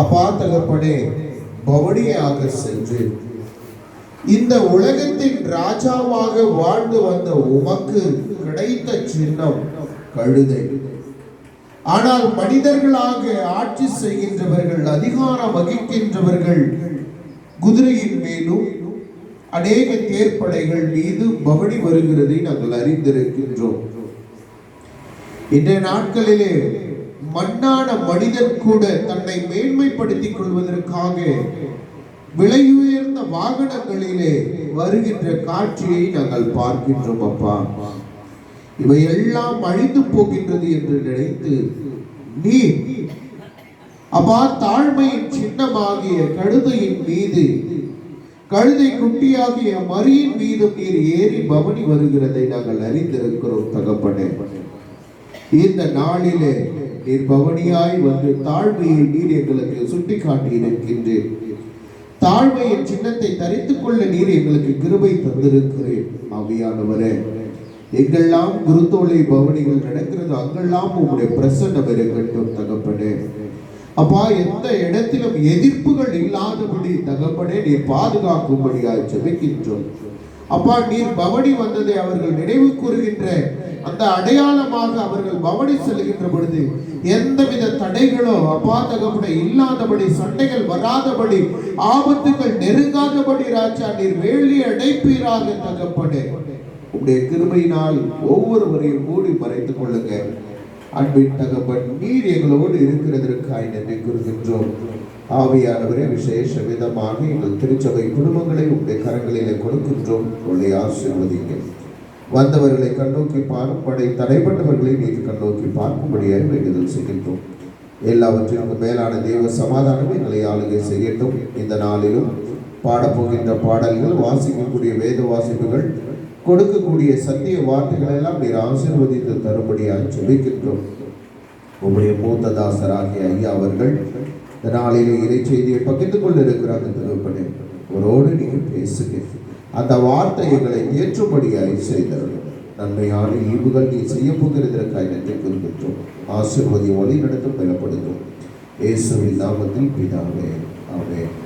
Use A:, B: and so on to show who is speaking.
A: அப்பா தகப்பனே, பவனியாக சென்று இந்த உலகத்தின் ராஜாவாக வாழ்ந்து வந்த உமக்கு கிடைத்த சின்னம் கழுதை. ஆனால் மனிதர்களாக ஆட்சி செய்கின்றவர்கள், அதிகாரம் வகிக்கின்றவர்கள் குதிரையின் மேலும் அநேக தேர்ப்படைகள் மீது பவனி வருகிறதை நாங்கள் அறிந்திருக்கின்றோம். இன்றைய நாட்களிலே மண்ணான மனிதன் கூட தன்னை மேன்மைப்படுத்திக் கொள்வதற்காக விலையுயர்ந்த வாகனங்களிலே வருகின்ற காட்சியை நாங்கள் பார்க்கின்றோம். அப்பா, இவை எல்லாம் அழிந்து போகின்றது என்று நினைத்து நீ அப்பா தாழ்மையின் சின்னமாகிய கழுதையின் மீது, கழுதை குட்டியாகிய மரியின் மீது நீர் ஏறி பவனி வருகிறதை நாங்கள் அறிந்திருக்கிறோம். தகப்பனே, இந்த நாளிலே நீர் பவனியாய் வந்து தாழ்மையை நீர் எங்களுக்கு சுட்டி காட்டி இருக்கின்றேன். தாழ்மையின் சின்னத்தை தரித்துக் கொள்ள நீர் எங்களுக்கு கிருபை தந்திருக்கிறேன். ஆவியானவரே, எங்கெல்லாம் குருத்தோலை பவனிகள் நடக்கிறது அங்கெல்லாம் உங்களுடைய பிரசன்னம் இருக்கட்டும். தகப்பனே அப்பா, எந்த இடத்திலும் எதிர்ப்புகள் இல்லாதபடி தகப்பனே நீர் பாதுகாக்கும்படியாய் ஜெபிக்கின்றோம். அப்பா, நீர் பவனி வந்ததை அவர்கள் நினைவு கூறுகின்ற அந்த அடையாளமாக அவர்கள் பவனி செல்கின்ற பொழுது எந்தவித தடைகளோ அப்பா தகப்பனே இல்லாதபடி, சண்டைகள் வராதபடி, ஆபத்துகள் நெருங்காதபடி ராஜா நீர் வேலி அடைப்பீராக. தகப்பனே, உடைய கிருபையினால் ஒவ்வொருவரையும் மூடி மறைத்துக் கொள்ளுங்க. அன்பின் தகப்பன், நீர் எங்களோடு இருக்கிறதற்காய் நன்றி கூறுகின்றோம். ஆவியானவரே, விசேஷ விதமாக எங்கள் திருச்சபை குடும்பங்களை உடைய கரங்களிலே கொடுக்கின்றோம். உடைய ஆசீர்வதிங்க. வந்தவர்களை கண்ணோக்கி பார்ப்படை, தடைப்பட்டவர்களை நீர் கண்ணோக்கி பார்க்கும்படியாக வேண்டுதல் செய்கின்றோம். எல்லாவற்றிற்கும் மேலான தேவ சமாதானம் எங்களை ஆளுகை செய்யட்டும். இந்த நாளிலும் பாடப்போகின்ற பாடல்கள், வாசிக்கக்கூடிய வேத வாசிப்புகள், கொடுக்கக்கூடிய சத்திய வார்த்தைகள் எல்லாம் நீர் ஆசீர்வதித்து தரும்படியாக ஜெபிக்கின்றோம். உங்களுடைய மூத்த தாசராகிய ஐயா அவர்கள் இந்த நாளிலே இறை செய்தியை பகிர்ந்து கொண்டு இருக்கிறாங்க. திருப்பணி அவரோடு நீங்கள் பேசுங்க. அந்த வார்த்தை எங்களை ஏற்றும்படியாய் செய்தவர்கள் நன்மையான ஈவுகள் நீ செய்ய போகிறதற்காக நன்றி கூறுகின்றோம். ஆசீர்வதி வழி நடத்தும் பெறப்படுத்தும். இயேசுவின் நாமத்தில் பிதாவே, ஆமென்.